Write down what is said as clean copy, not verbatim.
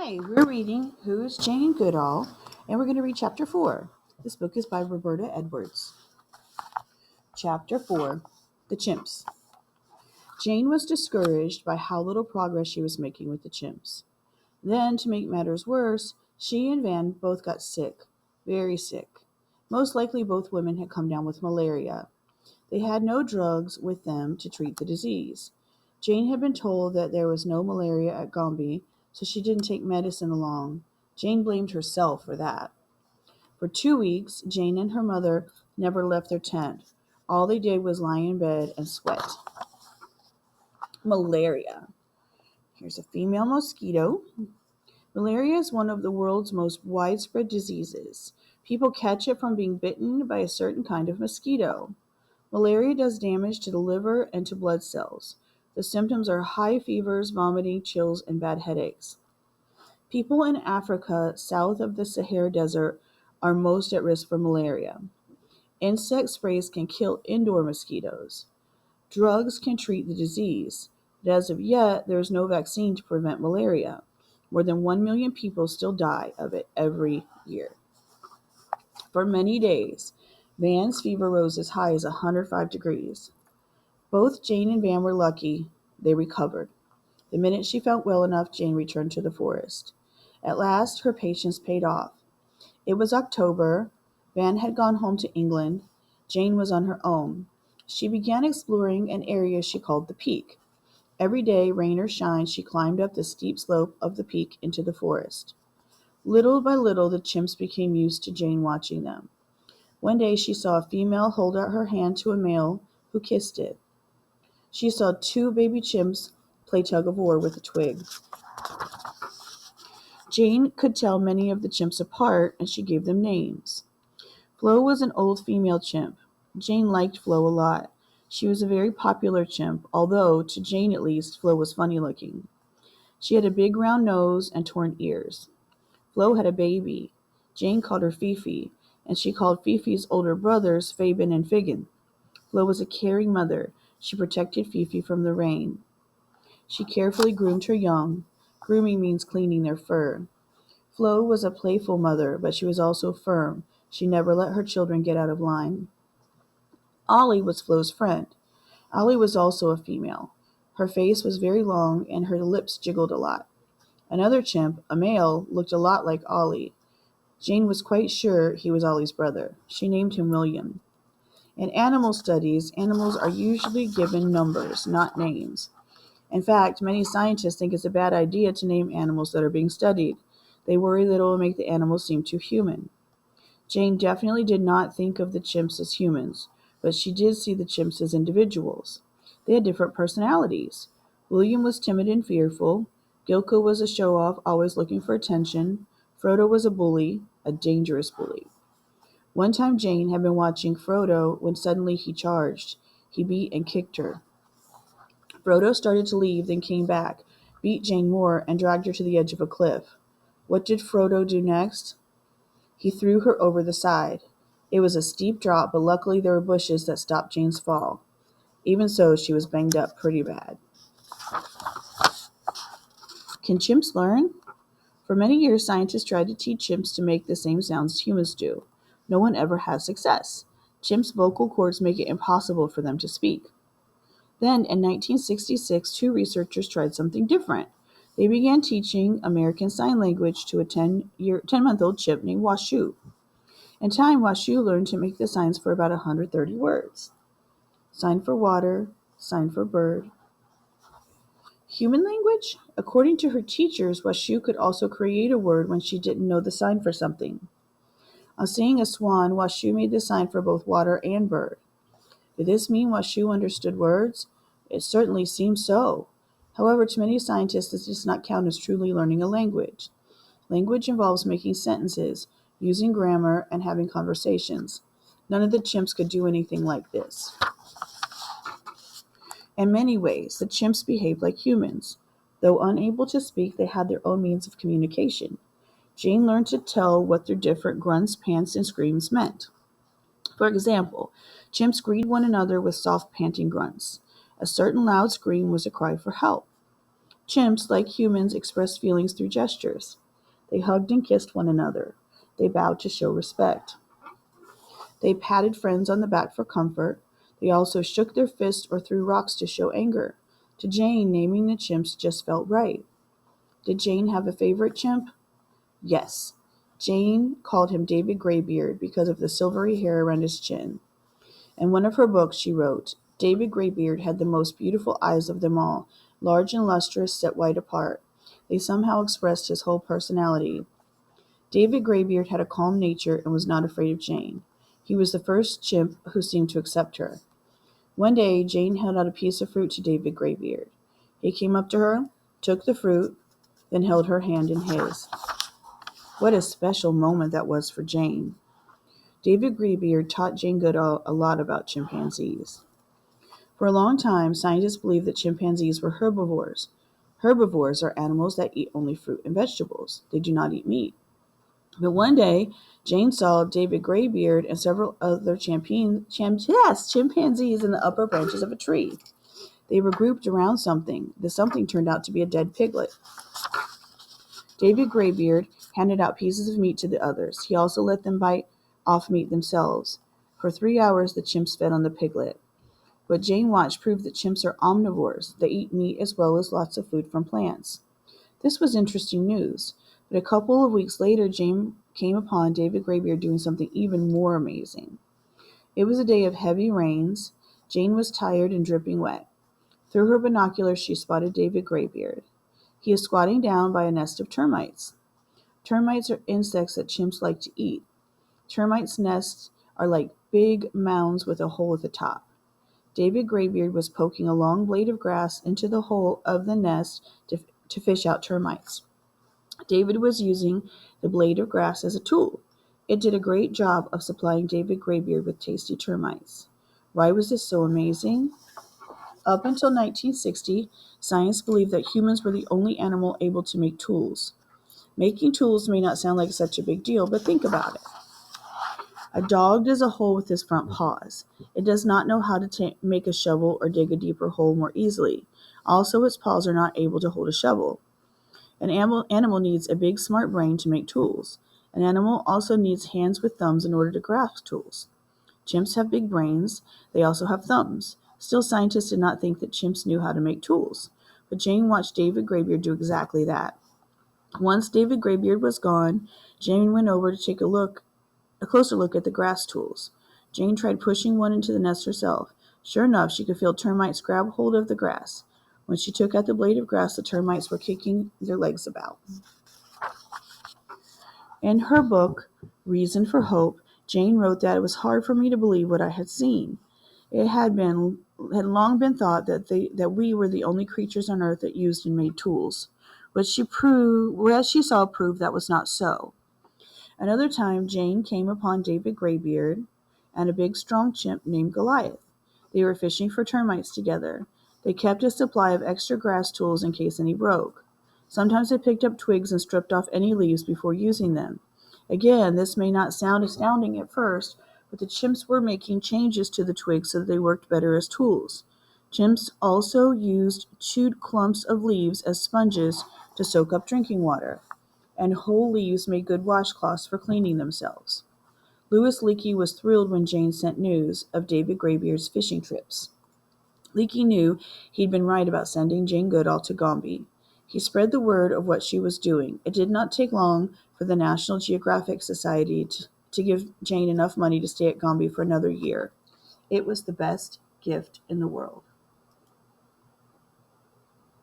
Hi, we're reading Who's Jane Goodall, and we're going to read Chapter 4. This book is by Roberta Edwards. Chapter 4, The Chimps. Jane was discouraged by how little progress she was making with the chimps. Then, to make matters worse, she and Van both got sick, very sick. Most likely both women had come down with malaria. They had no drugs with them to treat the disease. Jane had been told that there was no malaria at Gombe, so she didn't take medicine along. Jane blamed herself for that. For 2 weeks, Jane and her mother never left their tent. All they did was lie in bed and sweat. Malaria. Here's a female mosquito. Malaria is one of the world's most widespread diseases. People catch it from being bitten by a certain kind of mosquito. Malaria does damage to the liver and to blood cells. The symptoms are high fevers, vomiting, chills, and bad headaches. People in Africa south of the Sahara Desert are most at risk for malaria. Insect sprays can kill indoor mosquitoes. Drugs can treat the disease, but as of yet, there is no vaccine to prevent malaria. More than 1 million people still die of it every year. For many days, Van's fever rose as high as 105 degrees. Both Jane and Van were lucky. They recovered. The minute she felt well enough, Jane returned to the forest. At last, her patience paid off. It was October. Van had gone home to England. Jane was on her own. She began exploring an area she called the Peak. Every day, rain or shine, she climbed up the steep slope of the peak into the forest. Little by little, the chimps became used to Jane watching them. One day, she saw a female hold out her hand to a male who kissed it. She saw 2 baby chimps play tug-of-war with a twig. Jane could tell many of the chimps apart, and she gave them names. Flo was an old female chimp. Jane liked Flo a lot. She was a very popular chimp, although, to Jane at least, Flo was funny looking. She had a big round nose and torn ears. Flo had a baby. Jane called her Fifi, and she called Fifi's older brothers Fabian and Figgin. Flo was a caring mother. She protected Fifi from the rain. She carefully groomed her young. Grooming means cleaning their fur. Flo was a playful mother, but she was also firm. She never let her children get out of line. Ollie was Flo's friend. Ollie was also a female. Her face was very long and her lips jiggled a lot. Another chimp, a male, looked a lot like Ollie. Jane was quite sure he was Ollie's brother. She named him William. In animal studies, animals are usually given numbers, not names. In fact, many scientists think it's a bad idea to name animals that are being studied. They worry that it will make the animals seem too human. Jane definitely did not think of the chimps as humans, but she did see the chimps as individuals. They had different personalities. William was timid and fearful. Gilko was a show-off, always looking for attention. Frodo was a bully, a dangerous bully. One time Jane had been watching Frodo when suddenly he charged. He beat and kicked her. Frodo started to leave, then came back, beat Jane more, and dragged her to the edge of a cliff. What did Frodo do next? He threw her over the side. It was a steep drop, but luckily there were bushes that stopped Jane's fall. Even so, she was banged up pretty bad. Can chimps learn? For many years, scientists tried to teach chimps to make the same sounds humans do. No one ever had success. Chimps' vocal cords make it impossible for them to speak. Then, in 1966, 2 researchers tried something different. They began teaching American Sign Language to a 10-month-old chimp named Washu. In time, Washu learned to make the signs for about 130 words. Sign for water, sign for bird. Human language? According to her teachers, Washu could also create a word when she didn't know the sign for something. On seeing a swan, Washu made the sign for both water and bird. Did this mean Washu understood words? It certainly seems so. However, to many scientists, this does not count as truly learning a language. Language involves making sentences, using grammar, and having conversations. None of the chimps could do anything like this. In many ways, the chimps behaved like humans. Though unable to speak, they had their own means of communication. Jane learned to tell what their different grunts, pants, and screams meant. For example, chimps greeted one another with soft panting grunts. A certain loud scream was a cry for help. Chimps, like humans, express feelings through gestures. They hugged and kissed one another. They bowed to show respect. They patted friends on the back for comfort. They also shook their fists or threw rocks to show anger. To Jane, naming the chimps just felt right. Did Jane have a favorite chimp? Yes. Jane called him David Graybeard because of the silvery hair around his chin. In one of her books, she wrote, David Graybeard had the most beautiful eyes of them all, large and lustrous, set wide apart. They somehow expressed his whole personality. David Graybeard had a calm nature and was not afraid of Jane. He was the first chimp who seemed to accept her. One day, Jane held out a piece of fruit to David Graybeard. He came up to her, took the fruit, then held her hand in his. What a special moment that was for Jane. David Graybeard taught Jane Goodall a lot about chimpanzees. For a long time, scientists believed that chimpanzees were herbivores. Herbivores are animals that eat only fruit and vegetables. They do not eat meat. But one day, Jane saw David Graybeard and several other chimpanzees in the upper branches of a tree. They were grouped around something. The something turned out to be a dead piglet. David Graybeard handed out pieces of meat to the others. He also let them bite off meat themselves. For 3 hours, the chimps fed on the piglet. What Jane watched proved that chimps are omnivores. They eat meat as well as lots of food from plants. This was interesting news, but a couple of weeks later, Jane came upon David Graybeard doing something even more amazing. It was a day of heavy rains. Jane was tired and dripping wet. Through her binoculars, she spotted David Graybeard. He is squatting down by a nest of termites. Termites are insects that chimps like to eat. Termites' nests are like big mounds with a hole at the top. David Graybeard was poking a long blade of grass into the hole of the nest to fish out termites. David was using the blade of grass as a tool. It did a great job of supplying David Graybeard with tasty termites. Why was this so amazing? Up until 1960, science believed that humans were the only animal able to make tools. Making tools may not sound like such a big deal, but think about it. A dog digs a hole with his front paws. It does not know how to make a shovel or dig a deeper hole more easily. Also, its paws are not able to hold a shovel. An animal needs a big, smart brain to make tools. An animal also needs hands with thumbs in order to grasp tools. Chimps have big brains. They also have thumbs. Still, scientists did not think that chimps knew how to make tools. But Jane watched David Graybeard do exactly that. Once David Graybeard was gone, Jane went over to take a closer look at the grass tools. Jane tried pushing one into the nest herself. Sure enough, she could feel termites grab hold of the grass. When she took out the blade of grass, the termites were kicking their legs about. In her book, Reason for Hope, Jane wrote that it was hard for me to believe what I had seen. It had long been thought that we were the only creatures on earth that used and made tools. What she saw proved that was not so. Another time, Jane came upon David Graybeard and a big, strong chimp named Goliath. They were fishing for termites together. They kept a supply of extra grass tools in case any broke. Sometimes they picked up twigs and stripped off any leaves before using them. Again, this may not sound astounding at first, but the chimps were making changes to the twigs so that they worked better as tools. Chimps also used chewed clumps of leaves as sponges to soak up drinking water, and whole leaves made good washcloths for cleaning themselves. Louis Leakey was thrilled when Jane sent news of David Graybeard's fishing trips. Leakey knew he'd been right about sending Jane Goodall to Gombe. He spread the word of what she was doing. It did not take long for the National Geographic Society to give Jane enough money to stay at Gombe for another year. It was the best gift in the world.